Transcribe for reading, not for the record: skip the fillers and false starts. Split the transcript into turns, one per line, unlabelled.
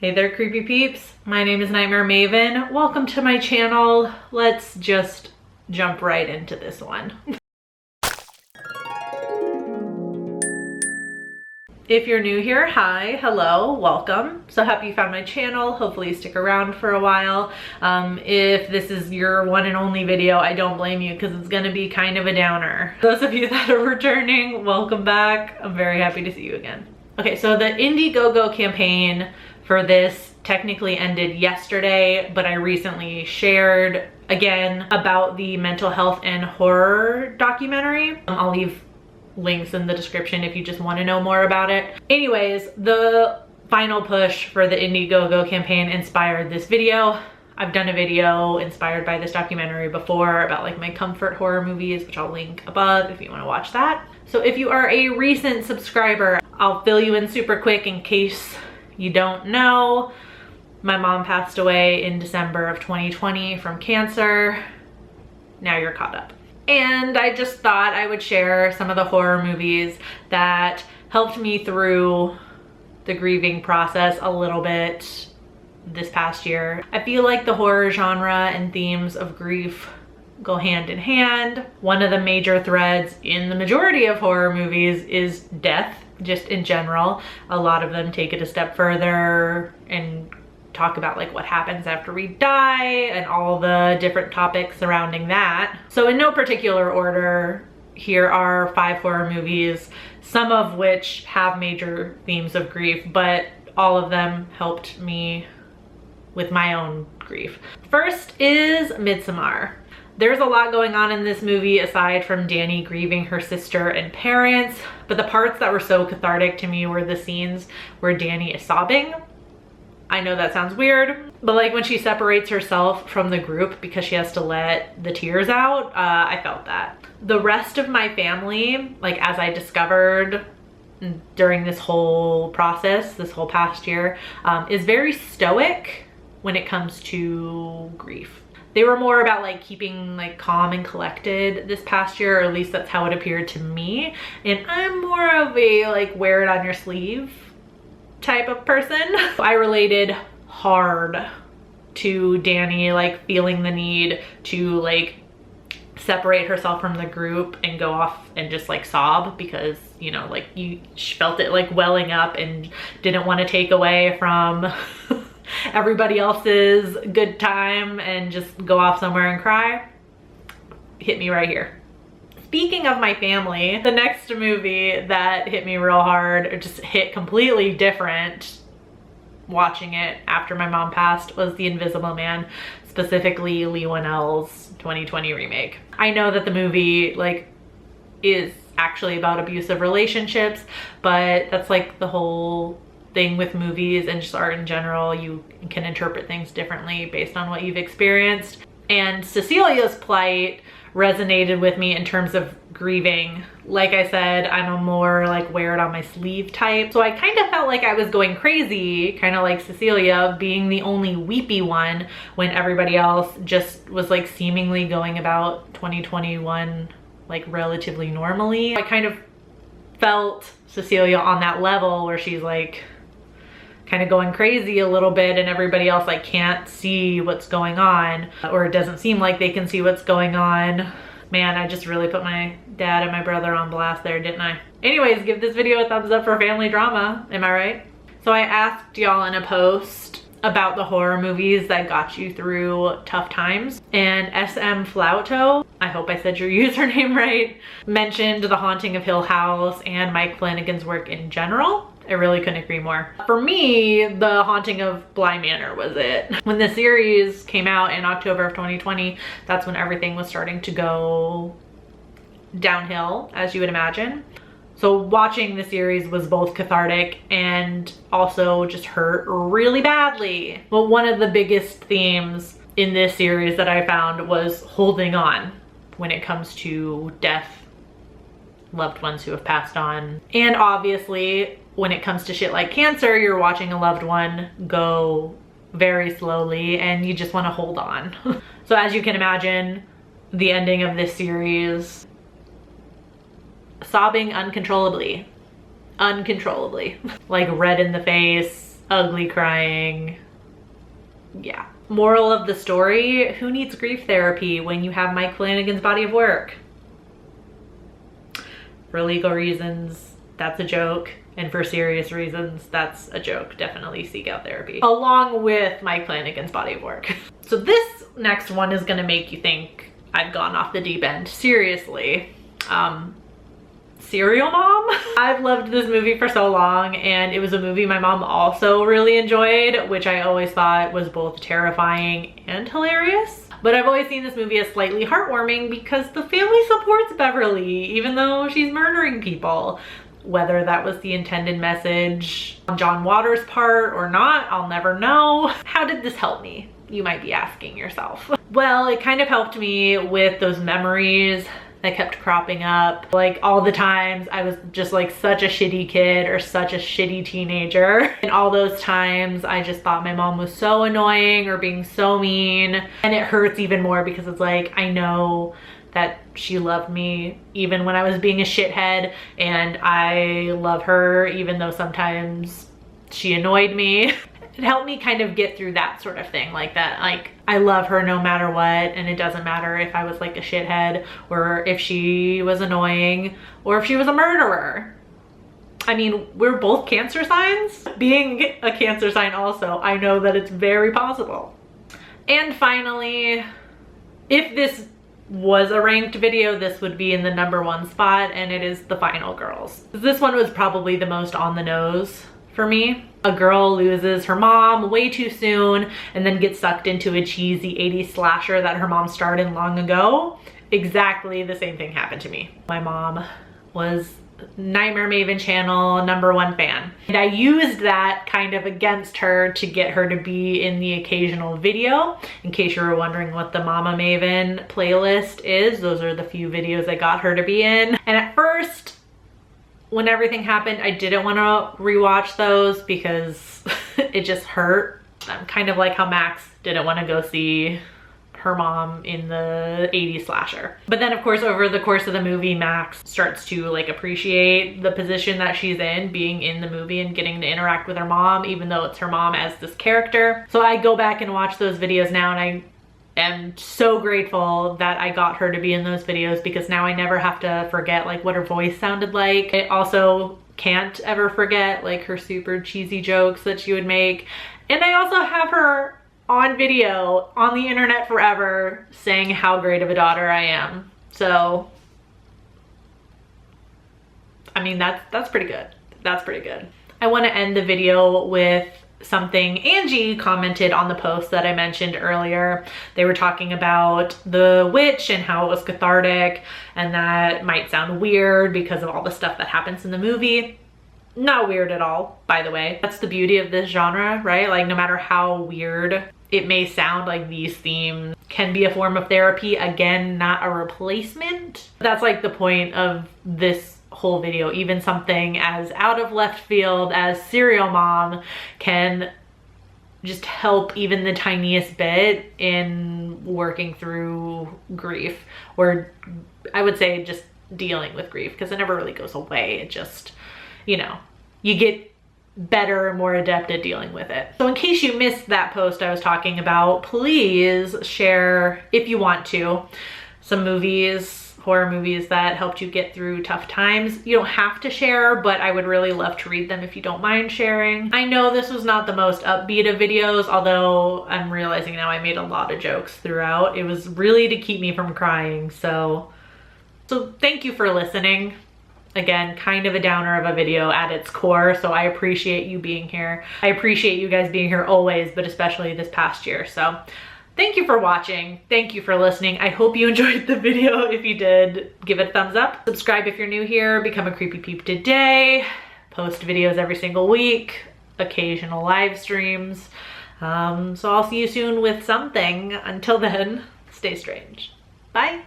Hey there, creepy peeps. My name is Nightmare Maven. Welcome to my channel. Let's just jump right into this one. If you're new here, hi, hello, welcome. So happy you found my channel. Hopefully you stick around for a while. If this is your one and only video, I don't blame you because it's gonna be kind of a downer. Those of you that are returning, welcome back. I'm very happy to see you again. Okay, so the Indiegogo campaign for this technically ended yesterday, but I recently shared again about the mental health and horror documentary. I'll leave links in the description if you just want to know more about it. Anyways, the final push for the Indiegogo campaign inspired this video. I've done a video inspired by this documentary before about like my comfort horror movies, which I'll link above if you want to watch that. So if you are a recent subscriber, I'll fill you in super quick in case you don't know. My mom passed away in December of 2020 from cancer. Now you're caught up. And I just thought I would share some of the horror movies that helped me through the grieving process a little bit this past year. I feel like the horror genre and themes of grief go hand in hand. One of the major threads in the majority of horror movies is death, just in general. A lot of them take it a step further and talk about like what happens after we die and all the different topics surrounding that. So in no particular order, here are 5 horror movies, some of which have major themes of grief, but all of them helped me with my own grief. First is Midsommar. There's a lot going on in this movie aside from Dani grieving her sister and parents, but the parts that were so cathartic to me were the scenes where Dani is sobbing. I know that sounds weird, but like when she separates herself from the group because she has to let the tears out, I felt that. The rest of my family, like as I discovered during this whole process, this whole past year, is very stoic when it comes to grief. They were more about like keeping like calm and collected this past year, or at least that's how it appeared to me. And I'm more of a like wear it on your sleeve type of person. I related hard to Dani like feeling the need to like separate herself from the group and go off and just like sob because, you know, like she felt it like welling up and didn't want to take away from everybody else's good time and just go off somewhere and cry. Hit me right here. Speaking of my family, the next movie that hit me real hard, or just hit completely different watching it after my mom passed, was The Invisible Man, specifically Leigh Whannell's 2020 remake. I know that the movie like is actually about abusive relationships, but that's like the whole thing with movies and just art in general. You can interpret things differently based on what you've experienced. And Cecilia's plight resonated with me in terms of grieving. Like I said, I'm a more like wear it on my sleeve type. So I kind of felt like I was going crazy, kind of like Cecilia, being the only weepy one when everybody else just was like seemingly going about 2021 like relatively normally. I kind of felt Cecilia on that level where she's like kind of going crazy a little bit and everybody else like can't see what's going on, or it doesn't seem like they can see what's going on. Man, I just really put my dad and my brother on blast there, didn't I? Anyways, give this video a thumbs up for family drama, am I right? So I asked y'all in a post about the horror movies that got you through tough times, and SM Flauto, I hope I said your username right, mentioned The Haunting of Hill House and Mike Flanagan's work in general. I really couldn't agree more. For me, The Haunting of Bly Manor was it. When the series came out in October of 2020, that's when everything was starting to go downhill, as you would imagine. So watching the series was both cathartic and also just hurt really badly. But one of the biggest themes in this series that I found was holding on when it comes to death, loved ones who have passed on. And obviously, when it comes to shit like cancer, you're watching a loved one go very slowly and you just want to hold on. So as you can imagine, the ending of this series, sobbing uncontrollably, like red in the face, ugly crying. Yeah. Moral of the story, who needs grief therapy when you have Mike Flanagan's body of work? For legal reasons, that's a joke. And for serious reasons, that's a joke. Definitely seek out therapy. Along with Mike Flanagan's body of work. So this next one is gonna make you think I've gone off the deep end. Seriously. Serial Mom? I've loved this movie for so long, and it was a movie my mom also really enjoyed, which I always thought was both terrifying and hilarious. But I've always seen this movie as slightly heartwarming because the family supports Beverly, even though she's murdering people. Whether that was the intended message on John Waters' part or not, I'll never know. How did this help me? You might be asking yourself. Well, it kind of helped me with those memories that kept cropping up. Like all the times I was just like such a shitty kid or such a shitty teenager. And all those times I just thought my mom was so annoying or being so mean. And it hurts even more because it's like, I know that she loved me even when I was being a shithead, and I love her even though sometimes she annoyed me. It helped me kind of get through that sort of thing, like that, like I love her no matter what, and it doesn't matter if I was like a shithead or if she was annoying or if she was a murderer. I mean, we're both Cancer signs. Being a Cancer sign also, I know that it's very possible. And finally, if this was a ranked video, this would be in the #1 spot, and it is The Final Girls. This one was probably the most on the nose for me. A girl loses her mom way too soon and then gets sucked into a cheesy 80s slasher that her mom starred in long ago. Exactly the same thing happened to me. My mom was Nightmare Maven channel #1 fan. And I used that kind of against her to get her to be in the occasional video. In case you were wondering what the Mama Maven playlist is, those are the few videos I got her to be in. And at first, when everything happened, I didn't want to rewatch those because it just hurt. I'm kind of like how Max didn't want to go see her mom in the 80s slasher. But then of course, over the course of the movie, Max starts to like appreciate the position that she's in, being in the movie and getting to interact with her mom, even though it's her mom as this character. So I go back and watch those videos now, and I am so grateful that I got her to be in those videos, because now I never have to forget like what her voice sounded like. I also can't ever forget like her super cheesy jokes that she would make. And I also have her on video on the internet forever saying how great of a daughter I am. So I mean, that's pretty good. That's pretty good. I want to end the video with something Angie commented on the post that I mentioned earlier. They were talking about The Witch and how it was cathartic, and that might sound weird because of all the stuff that happens in the movie. Not weird at all, by the way. That's the beauty of this genre, right? Like, no matter how weird it may sound, like these themes can be a form of therapy. Again, not a replacement. That's like the point of this whole video. Even something as out of left field as Serial Mom can just help even the tiniest bit in working through grief, or I would say just dealing with grief, because it never really goes away. It just, you know, you get better and more adept at dealing with it. So in case you missed that post I was talking about, please share, if you want to, some movies, horror movies that helped you get through tough times. You don't have to share, but I would really love to read them if you don't mind sharing. I know this was not the most upbeat of videos, although I'm realizing now I made a lot of jokes throughout. It was really to keep me from crying, so thank you for listening. Again, kind of a downer of a video at its core, so I appreciate you being here. I appreciate you guys being here always, but especially this past year. So thank you for watching. Thank you for listening. I hope you enjoyed the video. If you did, give it a thumbs up. Subscribe if you're new here. Become a Creepy Peep today. Post videos every single week. Occasional live streams. So I'll see you soon with something. Until then, stay strange. Bye.